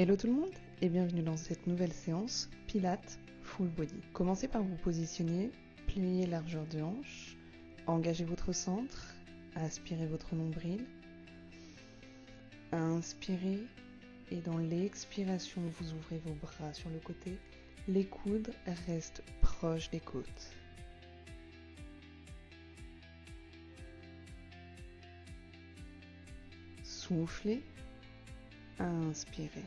Hello tout le monde et bienvenue dans cette nouvelle séance Pilates Full Body. Commencez par vous positionner, plier largeur de hanche, engagez votre centre, aspirez votre nombril, inspirez et dans l'expiration vous ouvrez vos bras sur le côté, les coudes restent proches des côtes. Soufflez, inspirez.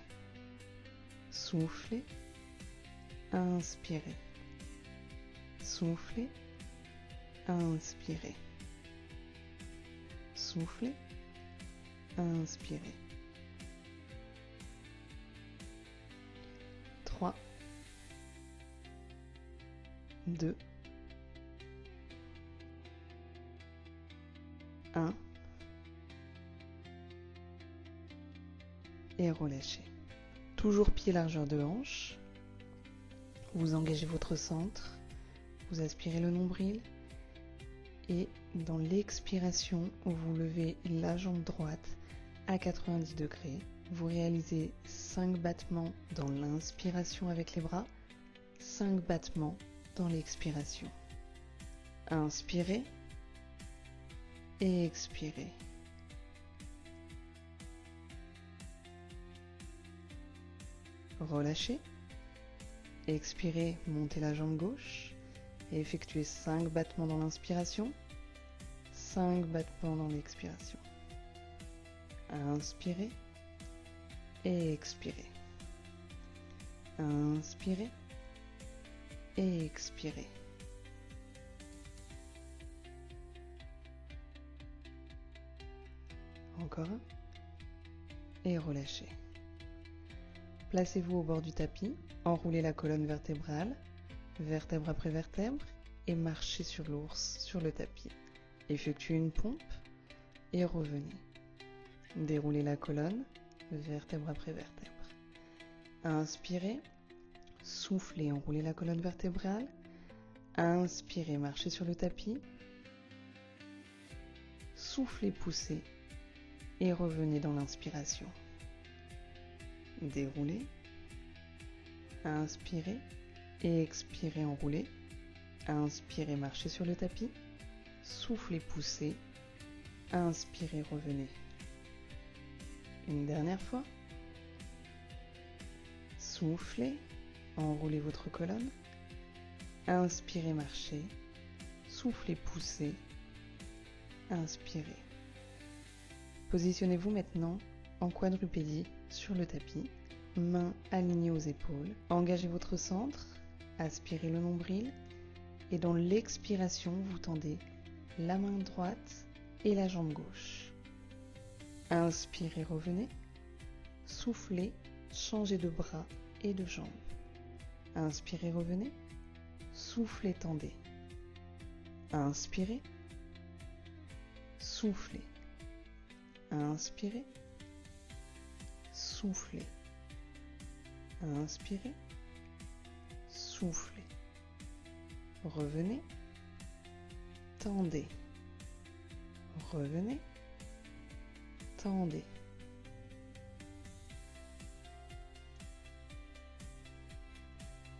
Soufflez, inspirez. Soufflez, inspirez. Soufflez, inspirez. 3, 2, 1 et relâchez. Toujours pied largeur de hanche, vous engagez votre centre, vous aspirez le nombril et dans l'expiration, vous levez la jambe droite à 90 degrés. Vous réalisez 5 battements dans l'inspiration avec les bras, 5 battements dans l'expiration. Inspirez et expirez. Relâchez, expirez, montez la jambe gauche et effectuez 5 battements dans l'inspiration, 5 battements dans l'expiration. Inspirez et expirez. Inspirez et expirez. Encore un et relâchez. Placez-vous au bord du tapis, enroulez la colonne vertébrale, vertèbre après vertèbre, et marchez sur l'ours, sur le tapis. Effectuez une pompe et revenez. Déroulez la colonne, vertèbre après vertèbre. Inspirez, soufflez, enroulez la colonne vertébrale. Inspirez, marchez sur le tapis. Soufflez, poussez et revenez dans l'inspiration. Déroulez, inspirez et expirez, enroulez, inspirez, marchez sur le tapis, soufflez, poussez, inspirez, revenez. Une dernière fois, soufflez, enroulez votre colonne, inspirez, marchez, soufflez, poussez, inspirez. Positionnez-vous maintenant en quadrupédie sur le tapis, mains alignées aux épaules. Engagez votre centre, aspirez le nombril et dans l'expiration, vous tendez la main droite et la jambe gauche. Inspirez, revenez. Soufflez, changez de bras et de jambes. Inspirez, revenez. Soufflez, tendez. Inspirez. Soufflez. Inspirez. Soufflez. Inspirez. Soufflez. Revenez. Tendez. Revenez. Tendez.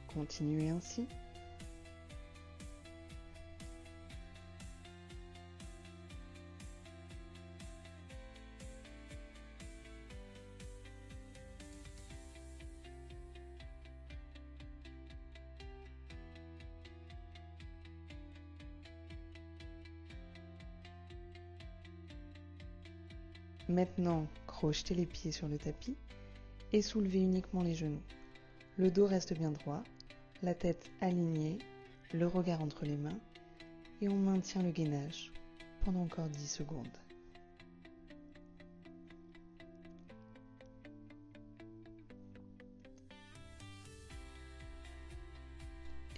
Continuez ainsi. Maintenant, crochetez les pieds sur le tapis et soulevez uniquement les genoux. Le dos reste bien droit, la tête alignée, le regard entre les mains et on maintient le gainage pendant encore 10 secondes.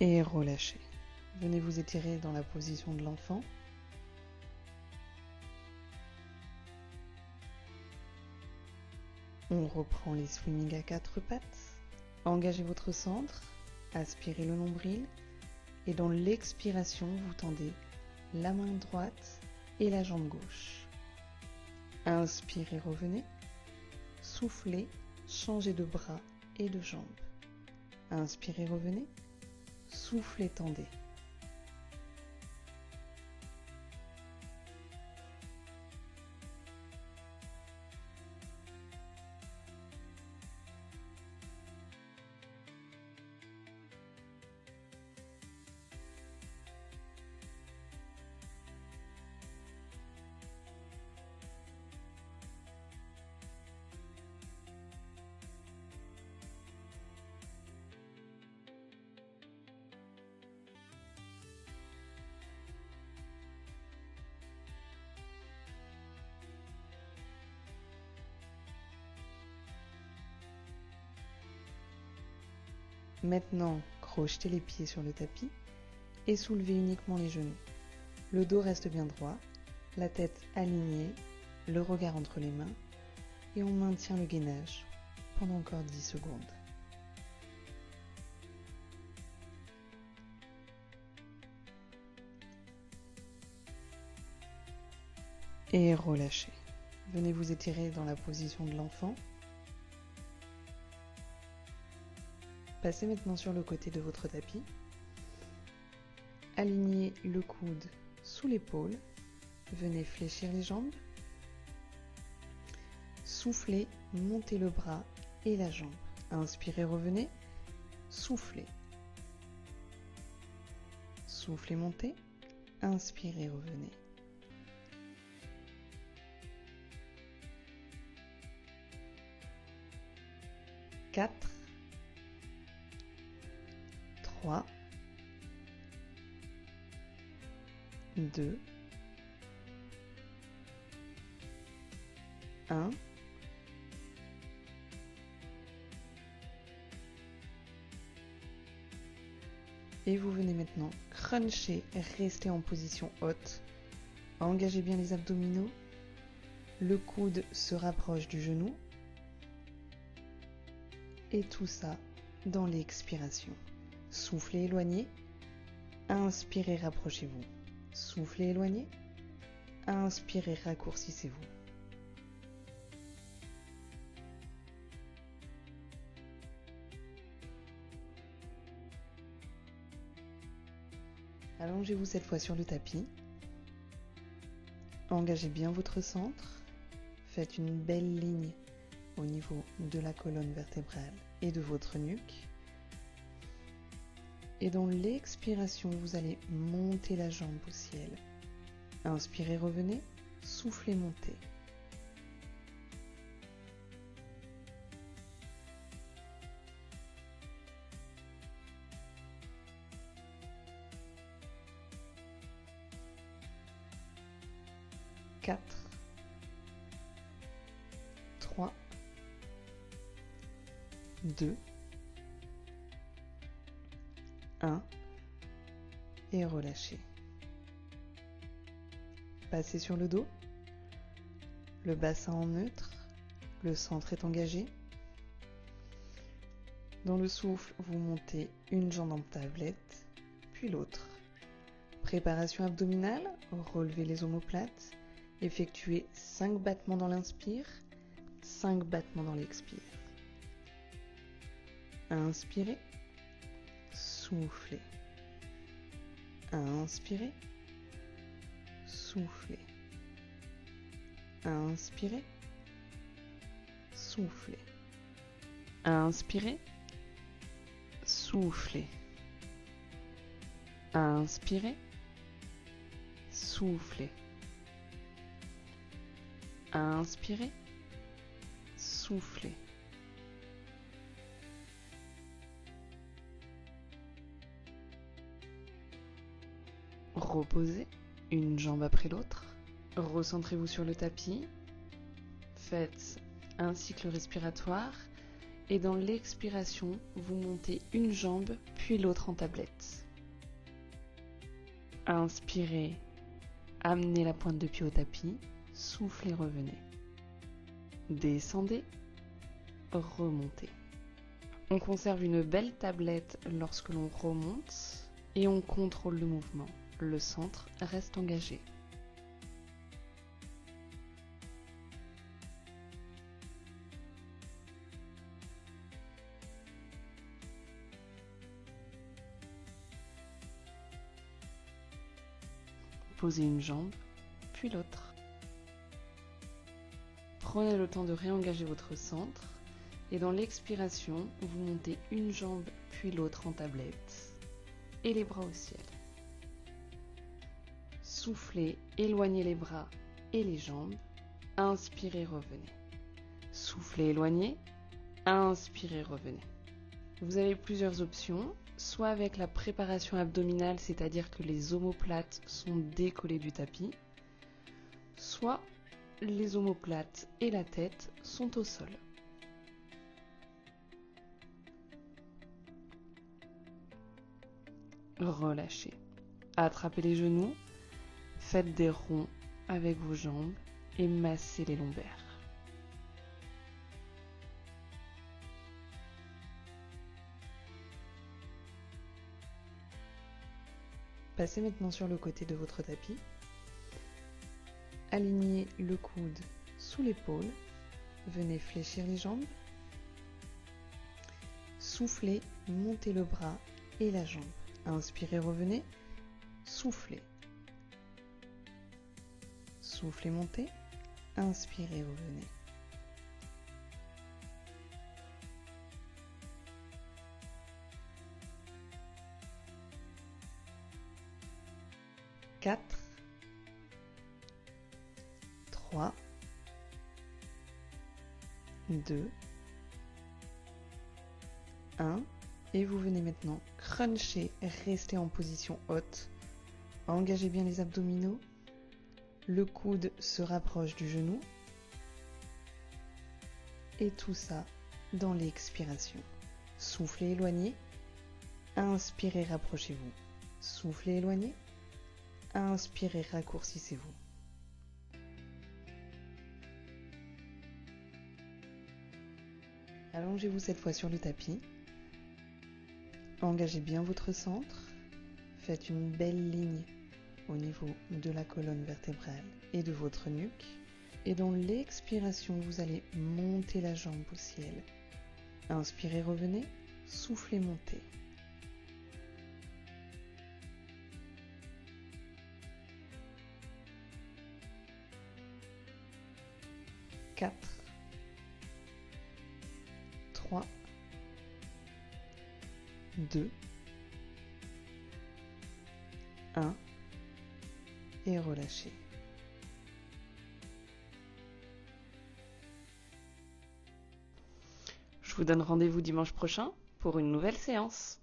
Et relâchez. Venez vous étirer dans la position de l'enfant. On reprend les swimming à 4 pattes. Engagez votre centre, aspirez le nombril et dans l'expiration, vous tendez la main droite et la jambe gauche. Inspirez, revenez. Soufflez, changez de bras et de jambes. Inspirez, revenez. Soufflez, tendez. Maintenant, crochetez les pieds sur le tapis et soulevez uniquement les genoux. Le dos reste bien droit, la tête alignée, le regard entre les mains et on maintient le gainage pendant encore 10 secondes. Et relâchez. Venez vous étirer dans la position de l'enfant. Passez maintenant sur le côté de votre tapis. Alignez le coude sous l'épaule. Venez fléchir les jambes. Soufflez, montez le bras et la jambe. Inspirez, revenez. Soufflez. Soufflez, montez. Inspirez, revenez. Quatre. 3, 2, 1. Et vous venez maintenant cruncher, rester en position haute. Engagez bien les abdominaux. Le coude se rapproche du genou. Et tout ça dans l'expiration. Soufflez, éloignez. Inspirez, rapprochez-vous. Soufflez, éloignez. Inspirez, raccourcissez-vous. Allongez-vous cette fois sur le tapis. Engagez bien votre centre. Faites une belle ligne au niveau de la colonne vertébrale et de votre nuque. Et dans l'expiration, vous allez monter la jambe au ciel. Inspirez, revenez. Soufflez, montez. Quatre, 3, 2, 1 et relâchez. Passez sur le dos, le bassin en neutre, le centre est engagé. Dans le souffle, vous montez une jambe en tablette, puis l'autre. Préparation abdominale, relevez les omoplates, effectuez 5 battements dans l'inspire, 5 battements dans l'expire. Inspirez. Soufflez. Inspirez. Soufflez. Inspirez. Soufflez. Inspirez. Soufflez. Inspirez. Soufflez. Inspirez. Soufflez. Reposez, une jambe après l'autre. Recentrez-vous sur le tapis. Faites un cycle respiratoire. Et dans l'expiration, vous montez une jambe, puis l'autre en tablette. Inspirez, amenez la pointe de pied au tapis. Soufflez, revenez. Descendez, remontez. On conserve une belle tablette lorsque l'on remonte et on contrôle le mouvement. Le centre reste engagé. posez une jambe, puis l'autre. Prenez le temps de réengager votre centre et dans l'expiration, vous montez une jambe puis l'autre en tablette et les bras au ciel. Soufflez, éloignez les bras et les jambes. Inspirez, revenez. Soufflez, éloignez. Inspirez, revenez. Vous avez plusieurs options, soit avec la préparation abdominale, c'est-à-dire que les omoplates sont décollées du tapis, soit les omoplates et la tête sont au sol. Relâchez. Attrapez les genoux, faites des ronds avec vos jambes et massez les lombaires. Passez maintenant sur le côté de votre tapis. Alignez le coude sous l'épaule. Venez fléchir les jambes. Soufflez, montez le bras et la jambe. Inspirez, revenez. Soufflez. Soufflez, montez. Inspirez, revenez. Quatre, 3, 2, 1. Et vous venez maintenant cruncher, rester en position haute. Engagez bien les abdominaux. Le coude se rapproche du genou. Et tout ça dans l'expiration. Soufflez, éloignez. Inspirez, rapprochez-vous. Soufflez, éloignez. Inspirez, raccourcissez-vous. Allongez-vous cette fois sur le tapis. Engagez bien votre centre. Faites une belle ligne au niveau de la colonne vertébrale et de votre nuque. Et dans l'expiration, vous allez monter la jambe au ciel. Inspirez, revenez. Soufflez, montez. Quatre, 3, 2, 1 et relâchez. Je vous donne rendez-vous dimanche prochain pour une nouvelle séance.